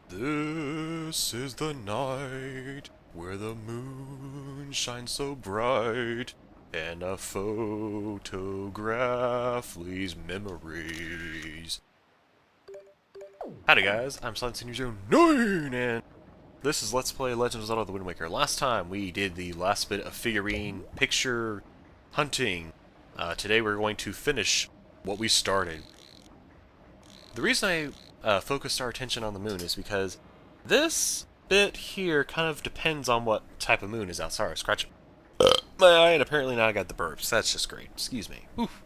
This is the night where the moon shines so bright, and a photograph leaves memories. Howdy guys, I'm Silent9, and this is Let's Play Legend of Zelda the Wind Waker. Last time we did the last bit of figurine picture hunting. Today we're going to finish what we started. The reason I focused our attention on the moon is because this bit here kind of depends on what type of moon is out. Sorry, scratch my eye, and apparently now I got the burps. That's just great. Excuse me. Oof.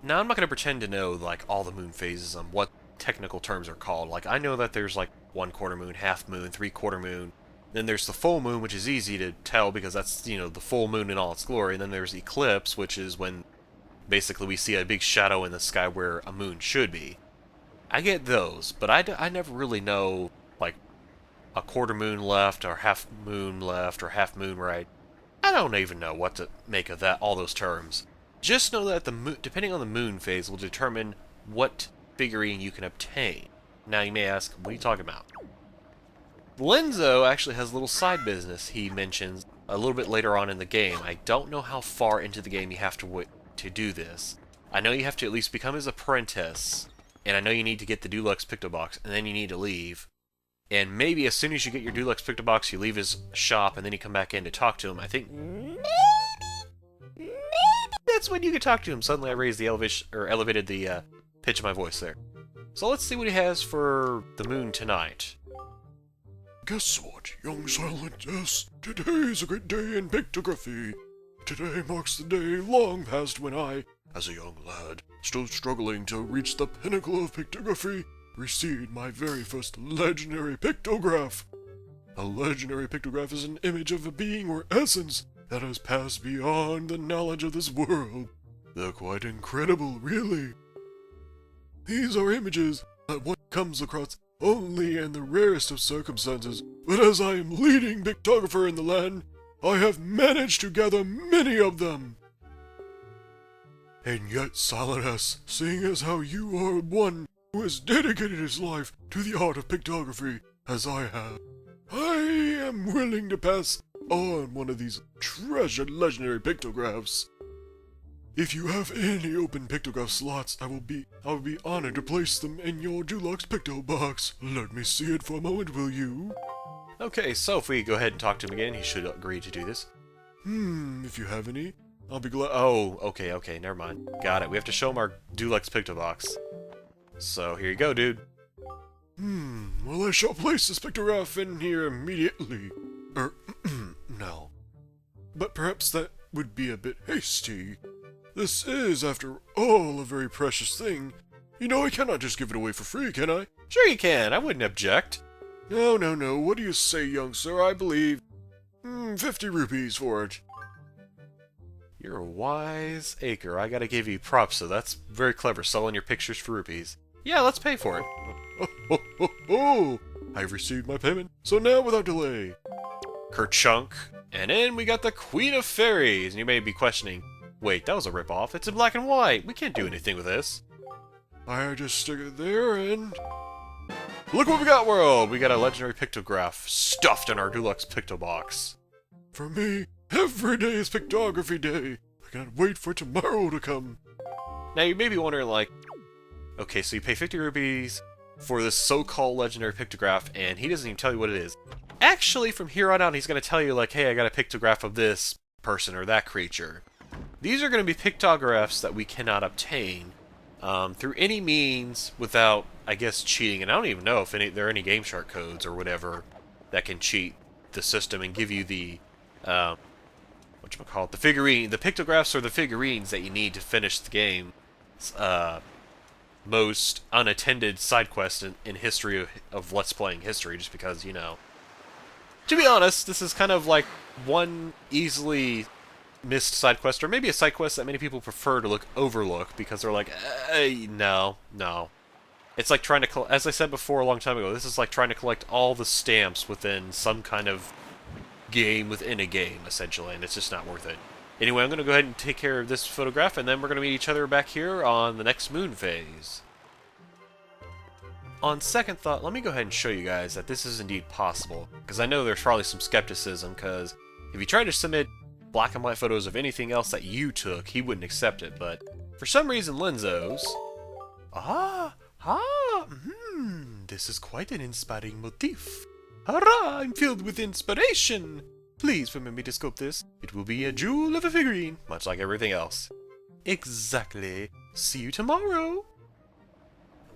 Now I'm not going to pretend to know like all the moon phases and what technical terms are called. Like I know that there's like 1/4 moon, half moon, 3/4 moon. Then there's the full moon, which is easy to tell because that's, you know, the full moon in all its glory. And then there's eclipse, which is when basically we see a big shadow in the sky where a moon should be. I get those, but I never really know, like, a quarter moon left, or half moon left, or half moon right. I don't even know what to make of that, all those terms. Just know that the moon, depending on the moon phase, will determine what figurine you can obtain. Now you may ask, what are you talking about? Lenzo actually has a little side business he mentions a little bit later on in the game. I don't know how far into the game you have to do this. I know you have to at least become his apprentice, and I know you need to get the Deluxe Pictobox, and then you need to leave. And maybe as soon as you get your Deluxe Pictobox, you leave his shop, and then you come back in to talk to him. I think maybe that's when you can talk to him. Suddenly I raised the elevated the pitch of my voice there. So let's see what he has for the moon tonight. Guess what, young Silent? Yes, today's a great day in pictography. Today marks the day long past when I, as a young lad, still struggling to reach the pinnacle of pictography, received my very first legendary pictograph. A legendary pictograph is an image of a being or essence that has passed beyond the knowledge of this world. They're quite incredible, really. These are images that one comes across only in the rarest of circumstances, but as I am leading pictographer in the land, I have managed to gather many of them. And yet, Silent S, seeing as how you are one who has dedicated his life to the art of pictography, as I have, I am willing to pass on one of these treasured legendary pictographs. If you have any open pictograph slots, I will be honored to place them in your Deluxe Pictobox. Let me see it for a moment, will you? Okay, so if we go ahead and talk to him again, he should agree to do this. If you have any, I'll be glad. Oh, okay, never mind. Got it. We have to show him our Deluxe Pictobox. So here you go, dude. Well, I shall place this pictograph in here immediately. No. But perhaps that would be a bit hasty. This is, after all, a very precious thing. You know, I cannot just give it away for free, can I? Sure you can. I wouldn't object. No. What do you say, young sir? I believe 50 rupees for it. You're a wise acre. I gotta give you props, so that's very clever, selling your pictures for rupees. Yeah, let's pay for it. Oh! I've received my payment, so now without delay. Kerchunk. And then we got the Queen of Fairies. And you may be questioning, wait, that was a ripoff. It's in black and white. We can't do anything with this. I just stick it there and... Look what we got, world! We got a legendary pictograph stuffed in our Deluxe Pictobox. For me, every day is pictography day. I cannot wait for tomorrow to come. Now you may be wondering, like, okay, so you pay 50 rupees for this so-called legendary pictograph, and he doesn't even tell you what it is. Actually, from here on out, he's going to tell you, like, hey, I got a pictograph of this person or that creature. These are going to be pictographs that we cannot obtain through any means without, I guess, cheating. And I don't even know if there are any Game Shark codes or whatever that can cheat the system and give you the, whatchamacallit, the figurine, the pictographs or the figurines that you need to finish the game. Most unattended side quest in history of Let's Playing history, just because, you know. To be honest, this is kind of like one easily missed side quest, or maybe a side quest that many people prefer to overlook because they're like, no. It's like trying to, as I said before a long time ago, this is like trying to collect all the stamps within some kind of game within a game, essentially, and it's just not worth it. Anyway, I'm going to go ahead and take care of this photograph, and then we're going to meet each other back here on the next moon phase. On second thought, let me go ahead and show you guys that this is indeed possible, because I know there's probably some skepticism, because if you try to submit black and white photos of anything else that you took, he wouldn't accept it, but for some reason Lenzo's... this is quite an inspiring motif. Hurrah, I'm filled with inspiration! Please permit me to sculpt this. It will be a jewel of a figurine, much like everything else. Exactly. See you tomorrow!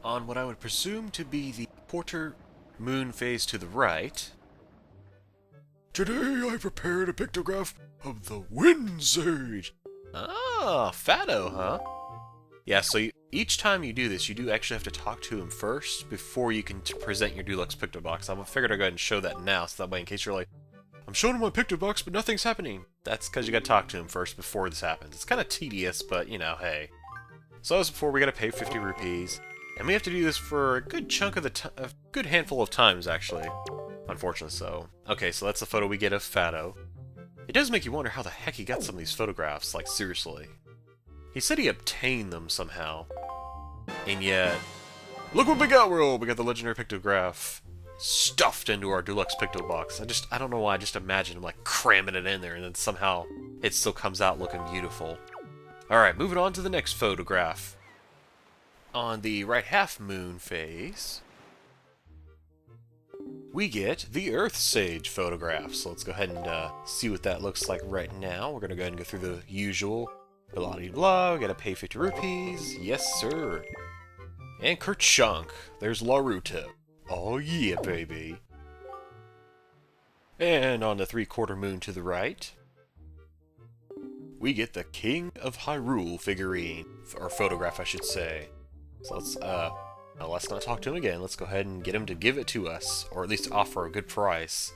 On what I would presume to be the quarter moon phase to the right. Today I prepared a pictograph of the wind sage. Ah, Fatto, huh? Yeah, so each time you do this, you do actually have to talk to him first before you can present your Deluxe Pictobox. I figured I'd go ahead and show that now, so that way in case you're like, I'm showing him my Pictobox, but nothing's happening. That's because you gotta talk to him first before this happens. It's kind of tedious, but, you know, hey. So as before, we gotta pay 50 rupees. And we have to do this for a good chunk of a good handful of times, actually. Unfortunately so. Okay, so that's the photo we get of Fatto. It does make you wonder how the heck he got some of these photographs, like, seriously. He said he obtained them somehow. And yet... Look what we got, world! We got the legendary pictograph stuffed into our Deluxe Pictobox. I don't know why, I just imagine him, like, cramming it in there, and then somehow it still comes out looking beautiful. Alright, moving on to the next photograph. On the right half moon phase, we get the Earth Sage photograph. So let's go ahead and see what that looks like right now. We're going to go ahead and go through the usual blah-de-blah. We got to pay 50 rupees. Yes, sir. And Kerchunk. There's Laruto. Oh, yeah, baby. And on the 3/4 moon to the right, we get the King of Hyrule figurine. Or photograph, I should say. So let's not talk to him again. Let's go ahead and get him to give it to us, or at least offer a good price.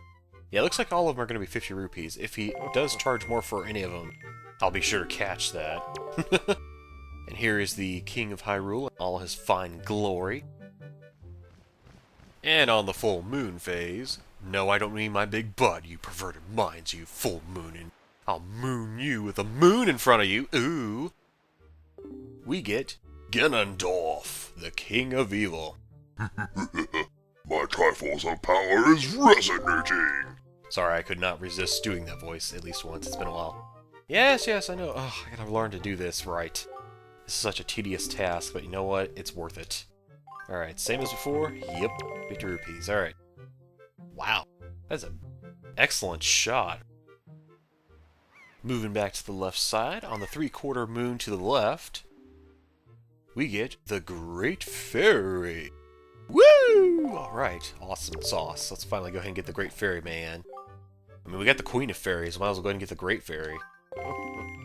Yeah, it looks like all of them are going to be 50 rupees. If he does charge more for any of them, I'll be sure to catch that. And here is the King of Hyrule in all his fine glory. And on the full moon phase, no, I don't mean my big butt, you perverted minds, you full moonin'. I'll moon you with a moon in front of you. Ooh. We get Ganondorf, the King of Evil. My Triforce of Power is resonating. Sorry, I could not resist doing that voice at least once. It's been a while. Yes, I know. Oh, I gotta learn to do this right. This is such a tedious task, but you know what? It's worth it. Alright, same as before? Yep, 50 rupees. Alright. Wow, that's an excellent shot. Moving back to the left side, on the 3/4 moon to the left, we get the Great Fairy. Woo! Alright, awesome sauce. Let's finally go ahead and get the Great Fairy, man. I mean, we got the Queen of Fairies, might as well go ahead and get the Great Fairy.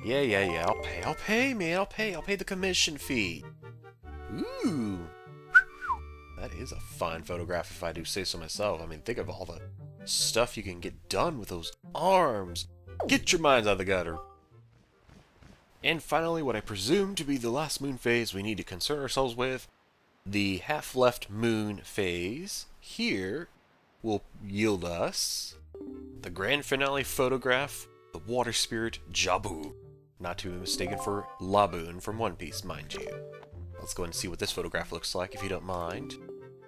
Yeah, I'll pay, man, I'll pay the commission fee. Ooh! That is a fine photograph if I do say so myself. I mean, think of all the stuff you can get done with those arms. Get your minds out of the gutter. And finally, what I presume to be the last moon phase we need to concern ourselves with, the half-left moon phase here will yield us the grand finale photograph, the water spirit Jabu. Not to be mistaken for Laboon from One Piece, mind you. Let's go ahead and see what this photograph looks like, if you don't mind.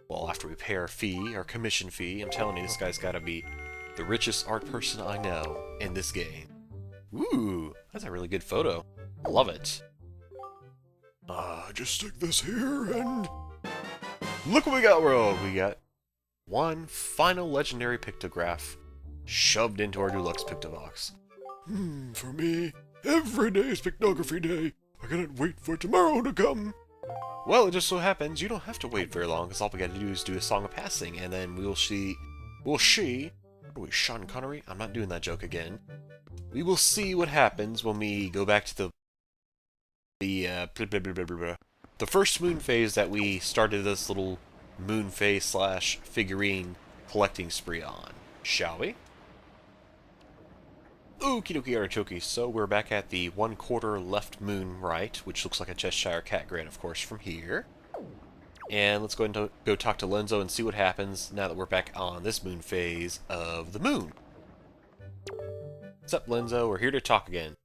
Well, after we pay our fee, our commission fee, I'm telling you, this guy's gotta be the richest art person I know in this game. Ooh, that's a really good photo. Love it. Just stick this here and... Look what we got, world! We got one final legendary pictograph shoved into our Deluxe Pictobox. For me, every day is Pictography Day. I cannot wait for tomorrow to come. Well, it just so happens you don't have to wait very long, because all we gotta do is do a Song of Passing, and then we'll see... Are we Sean Connery? I'm not doing that joke again. We will see what happens when we go back to the first moon phase that we started this little moon phase slash figurine collecting spree on, shall we? Okie dokie artichoke, so we're back at the 1/4 left moon right, which looks like a Cheshire Cat grin, of course, from here. And let's go ahead and go talk to Lenzo and see what happens now that we're back on this moon phase of the moon. What's up, Lenzo? We're here to talk again.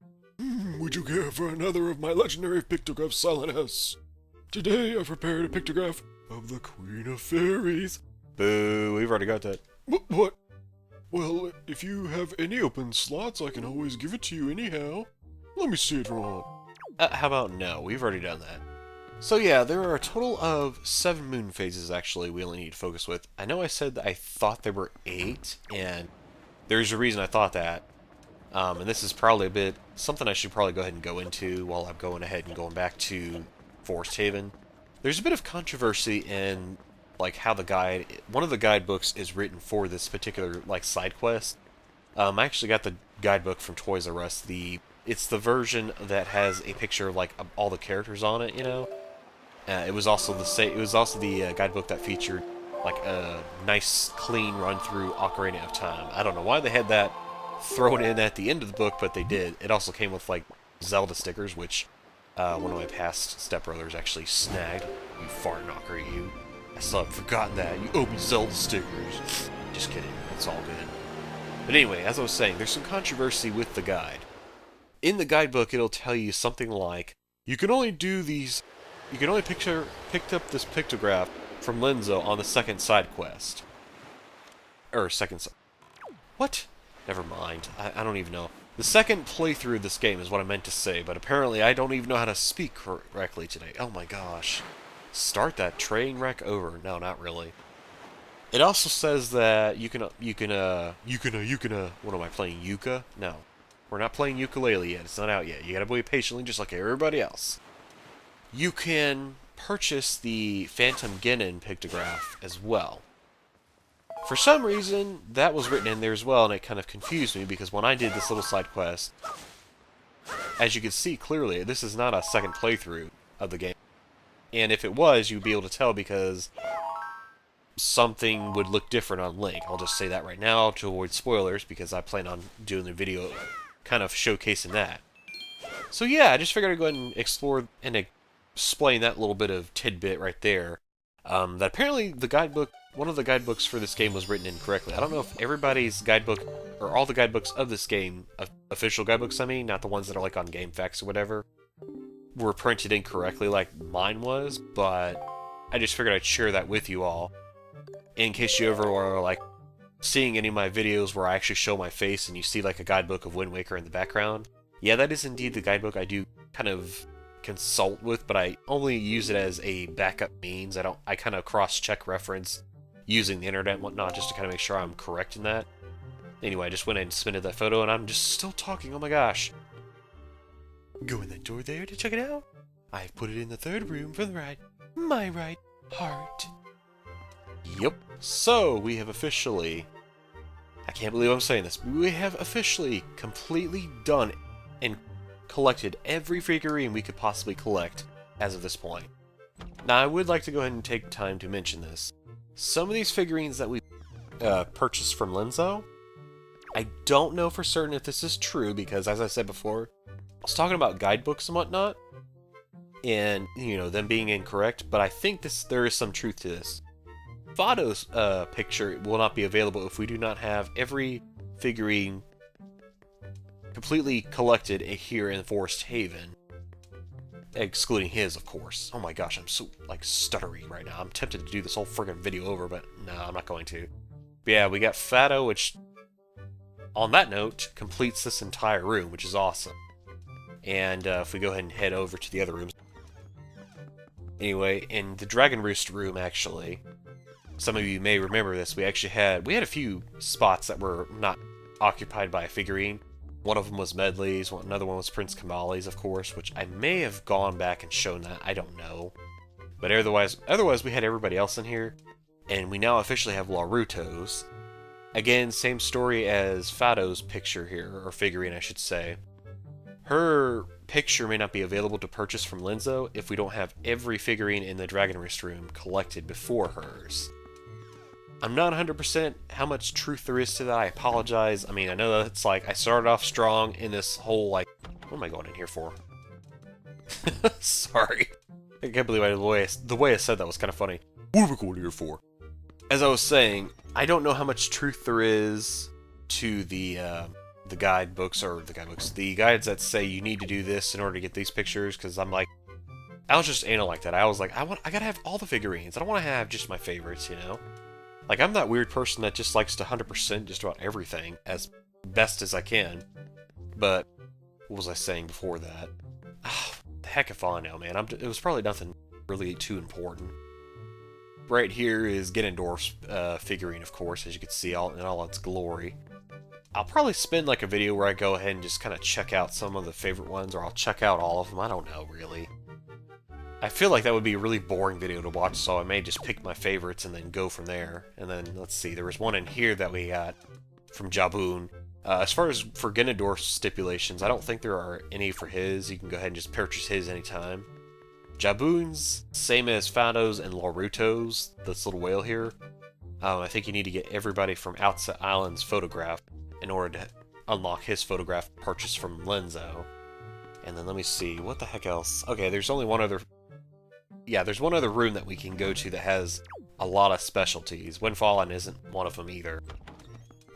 Would you care for another of my legendary pictographs, Silent S? Today I prepared a pictograph of the Queen of Fairies. Boo, we've already got that. What? Well, if you have any open slots, I can always give it to you anyhow. Let me see it wrong. How about no? We've already done that. So yeah, there are a total of 7 moon phases actually we only need to focus with. I know I said that I thought there were 8, and there's a reason I thought that. And this is probably a bit something I should probably go ahead and go into while I'm going ahead and going back to Forest Haven. There's a bit of controversy in like how one of the guidebooks is written for this particular like side quest. I actually got the guidebook from Toys R Us. It's the version that has a picture of like all the characters on it, you know. It was also the guidebook that featured like a nice, clean run through Ocarina of Time. I don't know why they had that thrown in at the end of the book, but they did. It also came with like Zelda stickers, which one of my past stepbrothers actually snagged. You fart knocker, you! I still haven't forgotten that. You owe me Zelda stickers. Just kidding. It's all good. But anyway, as I was saying, there's some controversy with the guide. In the guidebook, it'll tell you something like, you can only pick up this pictograph from Lenzo on the second side quest. What? Never mind. I don't even know. The second playthrough of this game is what I meant to say, but apparently I don't even know how to speak correctly today. Oh my gosh. Start that train wreck over. No, not really. It also says that you can, what am I playing, Yuka? No. We're not playing ukulele yet. It's not out yet. You gotta wait patiently just like everybody else. You can purchase the Phantom Genin pictograph as well. For some reason, that was written in there as well, and it kind of confused me, because when I did this little side quest, as you can see clearly, this is not a second playthrough of the game. And if it was, you'd be able to tell because something would look different on Link. I'll just say that right now to avoid spoilers, because I plan on doing the video kind of showcasing that. So yeah, I just figured I'd go ahead and explore and explain that little bit of tidbit right there. That apparently one of the guidebooks for this game was written incorrectly. I don't know if everybody's guidebook, or all the guidebooks of this game, official guidebooks I mean, not the ones that are like on GameFAQs or whatever, were printed incorrectly like mine was, but I just figured I'd share that with you all. In case you ever were like seeing any of my videos where I actually show my face and you see like a guidebook of Wind Waker in the background. Yeah, that is indeed the guidebook I do kind of consult with, but I only use it as a backup means. I kind of cross-check reference using the internet and whatnot just to kind of make sure I'm correct in that. Anyway, I just went and submitted that photo and I'm just still talking, oh my gosh. Go in that door there to check it out. I've put it in the third room from the right, my right heart. Yep, so we have officially, I can't believe I'm saying this, but we have officially completely done and collected every figurine we could possibly collect as of this point. Now I would like to go ahead and take time to mention this. Some of these figurines that we purchased from Lenzo, I don't know for certain if this is true because as I said before, I was talking about guidebooks and whatnot, and you know, them being incorrect, but I think there is some truth to this. Fado's picture will not be available if we do not have every figurine completely collected here in Forest Haven. Excluding his, of course. Oh my gosh, I'm so, like, stuttery right now. I'm tempted to do this whole friggin' video over, but no, I'm not going to. But yeah, we got Fado, which, on that note, completes this entire room, which is awesome. And if we go ahead and head over to the other rooms. Anyway, in the Dragon Roost room, actually, some of you may remember this, we had a few spots that were not occupied by a figurine. One of them was Medley's, another one was Prince Kamali's, of course, which I may have gone back and shown that, I don't know. But otherwise we had everybody else in here, and we now officially have Laruto's. Again, same story as Fado's picture here, or figurine I should say. Her picture may not be available to purchase from Lenzo if we don't have every figurine in the Dragon Roost room collected before hers. I'm not 100% how much truth there is to that, I apologize. I mean, I know that it's like, I started off strong in this whole, like, what am I going in here for? Sorry. I can't believe the way I said that was kind of funny. What are we going here for? As I was saying, I don't know how much truth there is to the guides that say you need to do this in order to get these pictures, because I'm like, I was just anal like that. I was like, I gotta have all the figurines. I don't want to have just my favorites, you know? Like, I'm that weird person that just likes to 100% just about everything as best as I can. But, what was I saying before that? Oh, the heck if I know, man. It was probably nothing really too important. Right here is Ganondorf's figurine, of course, as you can see in all its glory. I'll probably spend like a video where I go ahead and just kind of check out some of the favorite ones, or I'll check out all of them. I don't know, really. I feel like that would be a really boring video to watch, so I may just pick my favorites and then go from there. And then, let's see, there was one in here that we got from Jaboon. As far as for Ganondorf's stipulations, I don't think there are any for his. You can go ahead and just purchase his anytime. Jaboon's, same as Fado's and Laruto's, this little whale here. I think you need to get everybody from Outside Island's photograph in order to unlock his photograph purchase from Lenzo. And then let me see, what the heck else? Okay, there's only one other... Yeah, there's one other room that we can go to that has a lot of specialties. Windfall Island isn't one of them either.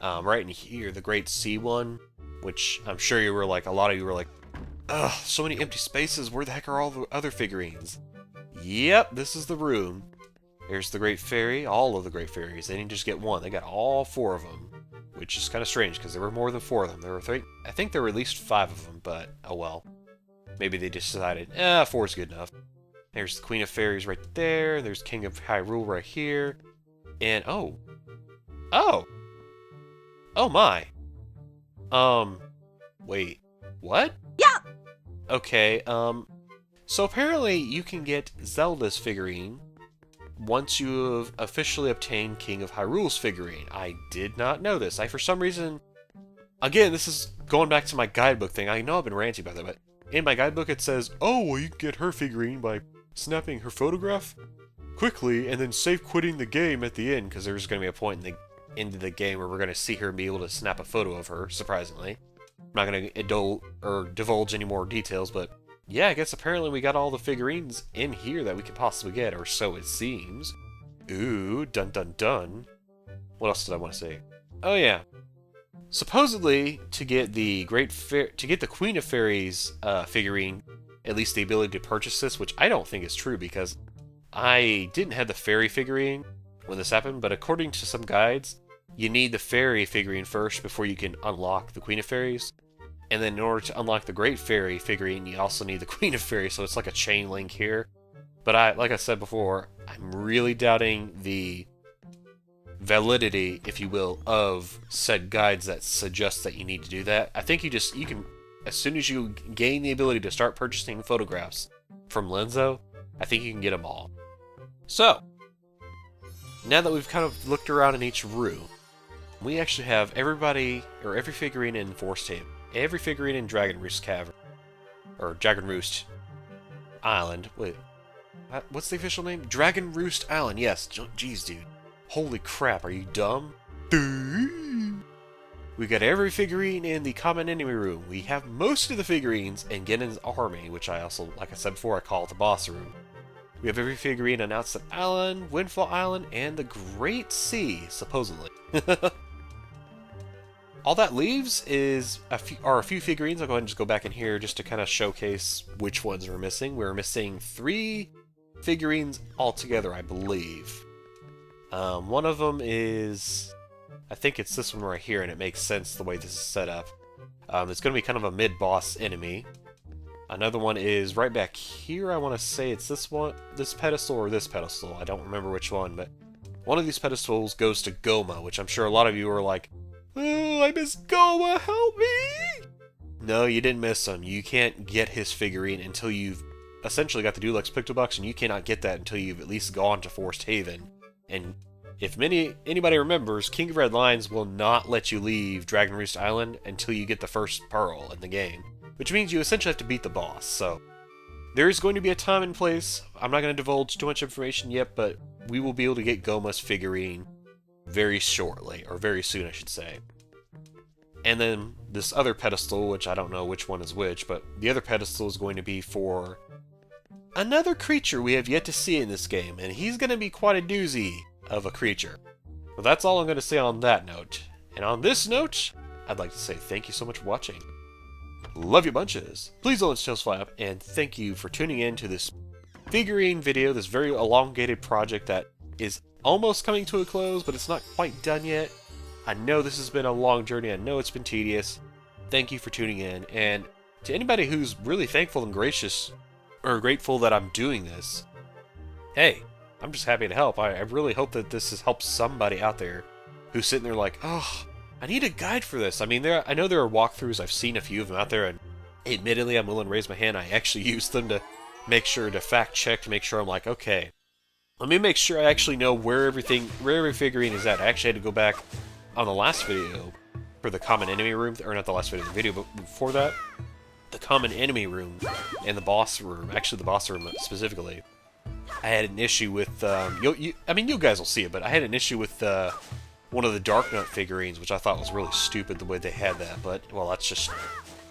Right in here, the Great Sea one, which I'm sure you were like, a lot of you were like, ugh, so many empty spaces, where the heck are all the other figurines? Yep, this is the room. There's the Great Fairy, all of the Great Fairies. They didn't just get one, they got all 4 of them. Which is kind of strange, because there were more than 4 of them. There were 3, I think there were at least 5 of them, but oh well. Maybe they just decided, 4 is good enough. There's the Queen of Fairies right there, there's King of Hyrule right here, and oh my. Wait, what? Yeah! Okay, so apparently you can get Zelda's figurine once you have officially obtained King of Hyrule's figurine. I did not know this. For some reason... Again, this is going back to my guidebook thing. I know I've been ranting about that, but in my guidebook it says, oh, well, you can get her figurine by snapping her photograph quickly and then save quitting the game at the end, because there's going to be a point in the end of the game where we're going to see her and be able to snap a photo of her, surprisingly. I'm not going to divulge any more details, but yeah, I guess apparently we got all the figurines in here that we could possibly get, or so it seems. Ooh, dun dun dun. What else did I want to say? Oh yeah. Supposedly, to get the Queen of Fairies figurine, at least the ability to purchase this, which I don't think is true because I didn't have the fairy figurine when this happened, but according to some guides, you need the fairy figurine first before you can unlock the Queen of Fairies. And then in order to unlock the Great Fairy figurine, you also need the Queen of Fairies, so it's like a chain link here. But like I said before, I'm really doubting the validity, if you will, of said guides that suggest that you need to do that. I think you can, as soon as you gain the ability to start purchasing photographs from Lenzo, I think you can get them all. So, now that we've kind of looked around in each room, we actually have every figurine in Forest Haven, every figurine in Dragon Roost Cavern, or Dragon Roost Island. Wait, what's the official name? Dragon Roost Island, yes. Jeez, dude. Holy crap, are you dumb? We got every figurine in the common enemy room. We have most of the figurines in Genon's army, which I also, like I said before, I call it the boss room. We have every figurine on Outside Island, Windfall Island, and the Great Sea, supposedly. All that leaves are a few figurines. I'll go ahead and just go back in here just to kind of showcase which ones we're missing. We're missing 3 figurines altogether, I believe. One of them is... I think it's this one right here, and it makes sense the way this is set up. It's going to be kind of a mid-boss enemy. Another one is right back here. I want to say it's this one, this pedestal, or this pedestal. I don't remember which one, but one of these pedestals goes to Goma, which I'm sure a lot of you are like, oh, I miss Goma, help me! No, you didn't miss him. You can't get his figurine until you've essentially got the Deluxe Pictobox, and you cannot get that until you've at least gone to Forest Haven. And if anybody remembers, King of Red Lions will not let you leave Dragon Roost Island until you get the first pearl in the game, which means you essentially have to beat the boss. So there is going to be a time and place. I'm not going to divulge too much information yet, but we will be able to get Goma's figurine very shortly, or very soon, I should say. And then this other pedestal, which I don't know which one is which, but the other pedestal is going to be for another creature we have yet to see in this game, and he's going to be quite a doozy of a creature. But that's all I'm going to say on that note. And on this note, I'd like to say thank you so much for watching. Love you bunches. Please don't let your tails fly up, and thank you for tuning in to this figurine video, this very elongated project that is almost coming to a close, but it's not quite done yet. I know this has been a long journey, I know it's been tedious. Thank you for tuning in, and to anybody who's really thankful and gracious, or grateful that I'm doing this, hey, I'm just happy to help. I really hope that this has helped somebody out there who's sitting there like, oh, I need a guide for this. I mean, I know there are walkthroughs, I've seen a few of them out there, and admittedly, I'm willing to raise my hand. I actually use them to make sure to fact check, to make sure I'm like, okay, let me make sure I actually know where every figurine is at. I actually had to go back on the last video for the common enemy room, or not the last video, the video, but before that, the common enemy room and the boss room, actually the boss room specifically. I had an issue with, I mean, you guys will see it, but I had an issue with one of the Dark Knight figurines, which I thought was really stupid the way they had that, but, well, that's just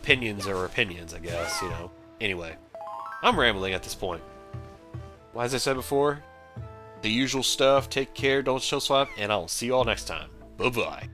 opinions are opinions, I guess, you know. Anyway, I'm rambling at this point. Well, as I said before, the usual stuff, take care, don't show swap, and I'll see you all next time. Bye-bye.